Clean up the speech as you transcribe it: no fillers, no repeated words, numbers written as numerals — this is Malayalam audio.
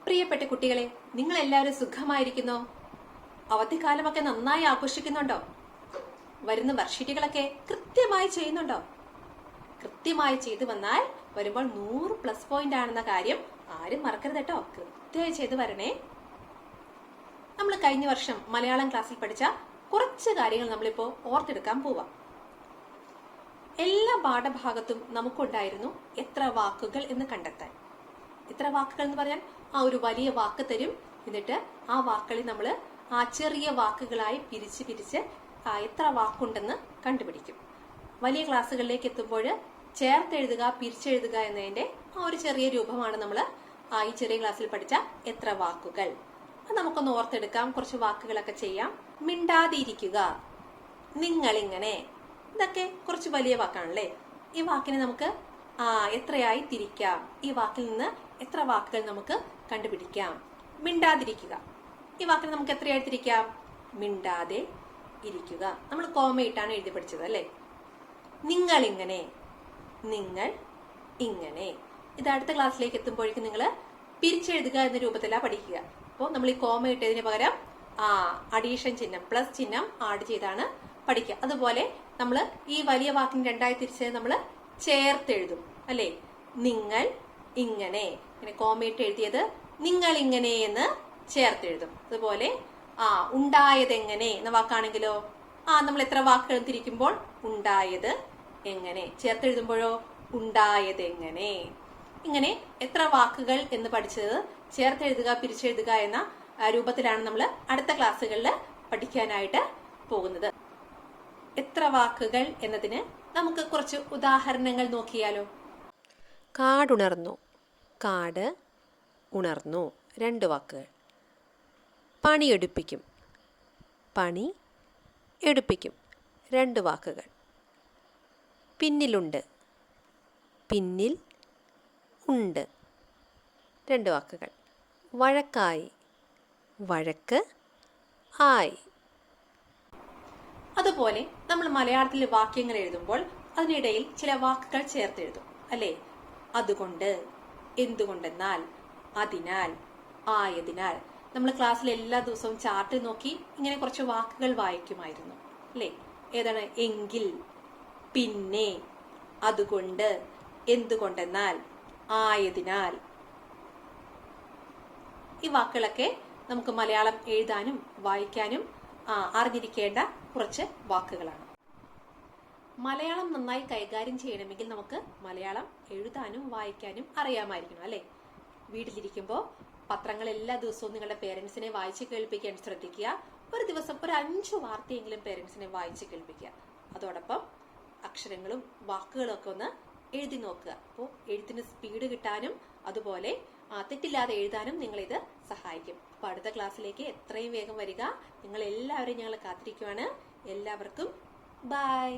പ്രിയപ്പെട്ട കുട്ടികളെ, നിങ്ങൾ എല്ലാവരും സുഖമായിരിക്കുന്നോ? അവധിക്കാലമൊക്കെ നന്നായി ആഘോഷിക്കുന്നുണ്ടോ? വരുന്ന വർക്ക്ഷീറ്റുകളൊക്കെ കൃത്യമായി ചെയ്യുന്നുണ്ടോ? കൃത്യമായി ചെയ്തു വന്നാൽ വരുമ്പോൾ 100+ ആണെന്ന കാര്യം ആരും മറക്കരുത് കേട്ടോ. കൃത്യമായി ചെയ്തു വരണേ. നമ്മൾ കഴിഞ്ഞ വർഷം മലയാളം ക്ലാസ്സിൽ പഠിച്ച കുറച്ച് കാര്യങ്ങൾ നമ്മളിപ്പോ ഓർത്തെടുക്കാൻ പോവാം. എല്ലാ പാഠഭാഗത്തും നമുക്കുണ്ടായിരുന്നു എത്ര വാക്കുകൾ എന്ന് കണ്ടെത്താൻ. എത്ര വാക്കുകൾ എന്ന് പറഞ്ഞാൽ ഒരു വലിയ വാക്ക് തരും. എന്നിട്ട് ആ വാക്കുകളിൽ നമ്മൾ ആ ചെറിയ വാക്കുകളായി പിരിച്ച് എത്ര വാക്കുണ്ടെന്ന് കണ്ടുപിടിക്കും. വലിയ ക്ലാസ്സുകളിലേക്ക് എത്തുമ്പോൾ ചേർത്തെഴുതുക, പിരിച്ചെഴുതുക എന്നതിന്റെ ഒരു ചെറിയ രൂപമാണ് നമ്മൾ ഈ ചെറിയ ക്ലാസ്സിൽ പഠിച്ച എത്ര വാക്കുകൾ. അത് നമുക്കൊന്ന് ഓർത്തെടുക്കാം. കുറച്ച് വാക്കുകളൊക്കെ ചെയ്യാം. മിണ്ടാതിരിക്കുക, നിങ്ങളിങ്ങനെ, ഇതൊക്കെ കുറച്ച് വലിയ വാക്കാണല്ലേ. ഈ വാക്കിനെ നമുക്ക് എത്രയായി തിരിക്കാം. ഈ വാക്കിൽ നിന്ന് എത്ര വാക്കുകൾ നമുക്ക് കണ്ടുപിടിക്കാം. മിണ്ടാതിരിക്കുക, ഈ വാക്കിനെ നമുക്ക് എത്രയായി തിരിക്കാം? മിണ്ടാതെ ഇരിക്കുക. നമ്മൾ കോമയിട്ടാണ് എഴുതി പഠിച്ചത് അല്ലേ. നിങ്ങളിങ്ങനെ, നിങ്ങൾ ഇങ്ങനെ. ഇത് അടുത്ത ക്ലാസ്സിലേക്ക് എത്തുമ്പോഴേക്കും നിങ്ങൾ പിരിച്ചെഴുതുക എന്ന രൂപത്തിലാണ് പഠിക്കുക. അപ്പോൾ നമ്മൾ ഈ കോമ ഇട്ടതിന് പകരം അഡീഷൻ ചിഹ്നം, പ്ലസ് ചിഹ്നം ആഡ് ചെയ്താണ് പഠിക്കുക. അതുപോലെ നമ്മൾ ഈ വലിയ വാക്കിന് രണ്ടായി തിരിച്ചത് നമ്മൾ ചേർത്തെഴുതും അല്ലേ. നിങ്ങൾ ഇങ്ങനെ, ഇങ്ങനെ കോമയിട്ട് എഴുതിയത് നിങ്ങൾ ഇങ്ങനെ എന്ന് ചേർത്തെഴുതും. അതുപോലെ ഉണ്ടായതെങ്ങനെ എന്ന വാക്കാണെങ്കിലോ നമ്മൾ എത്ര വാക്കുകൾ തിരിക്കുമ്പോൾ ഉണ്ടായത് എങ്ങനെ, ചേർത്തെഴുതുമ്പോഴോ ഉണ്ടായതെങ്ങനെ. ഇങ്ങനെ എത്ര വാക്കുകൾ എന്ന് പഠിച്ചത് ചേർത്തെഴുതുക, പിരിച്ചെഴുതുക എന്ന രൂപത്തിലാണ് നമ്മൾ അടുത്ത ക്ലാസ്സുകളിൽ പഠിക്കാനായിട്ട് പോകുന്നത്. എത്ര വാക്കുകൾ എന്നതിന് നമുക്ക് കുറച്ച് ഉദാഹരണങ്ങൾ നോക്കിയാലോ. കാടുണർന്നു, കാട് ഉണർന്നു, 2 വാക്കുകൾ. പണിയെടുപ്പിക്കും, പണി എടുപ്പിക്കും, 2 വാക്കുകൾ. പിന്നിലുണ്ട്, പിന്നിൽ ഉണ്ട്, 2 വാക്കുകൾ. വഴക്കായി, വഴക്ക് ആയി. അതുപോലെ നമ്മൾ മലയാളത്തിൽ വാക്യങ്ങൾ എഴുതുമ്പോൾ അതിനിടയിൽ ചില വാക്കുകൾ ചേർത്തെഴുതും അല്ലേ. അതുകൊണ്ട്, എന്തുകൊണ്ടെന്നാൽ, അതിനാൽ, ആയതിനാൽ. നമ്മൾ ക്ലാസ്സിൽ എല്ലാ ദിവസവും ചാർട്ട് നോക്കി ഇങ്ങനെ കുറച്ച് വാക്കുകൾ വായിക്കുമായിരുന്നു അല്ലേ. ഏതാണ്? എങ്കിൽ, പിന്നെ, അതുകൊണ്ട്, എന്തുകൊണ്ടെന്നാൽ, ആയതിനാൽ. ഈ വാക്കുകളൊക്കെ നമുക്ക് മലയാളം എഴുതാനും വായിക്കാനും അറിഞ്ഞിരിക്കേണ്ട കുറച്ച് വാക്കുകളാണ്. മലയാളം നന്നായി കൈകാര്യം ചെയ്യണമെങ്കിൽ നമുക്ക് മലയാളം എഴുതാനും വായിക്കാനും അറിയാമായിരിക്കണം അല്ലേ. വീട്ടിലിരിക്കുമ്പോൾ പത്രങ്ങൾ എല്ലാ ദിവസവും നിങ്ങളുടെ പേരൻസിനെ വായിച്ച് കേൾപ്പിക്കാൻ ശ്രദ്ധിക്കുക. ഒരു ദിവസം ഒരു 5 വാർത്തയെങ്കിലും പേരൻസിനെ വായിച്ച് കേൾപ്പിക്കുക. അതോടൊപ്പം അക്ഷരങ്ങളും വാക്കുകളും ഒക്കെ ഒന്ന് എഴുതി നോക്കുക. അപ്പോൾ എഴുത്തിന് സ്പീഡ് കിട്ടാനും അതുപോലെ തെറ്റില്ലാതെ എഴുതാനും നിങ്ങളിത് സഹായിക്കും. അപ്പൊ അടുത്ത ക്ലാസ്സിലേക്ക് എത്രയും വേഗം വരിക. നിങ്ങൾ എല്ലാവരും ഞങ്ങൾ കാത്തിരിക്കുവാണ്. എല്ലാവർക്കും ബൈ.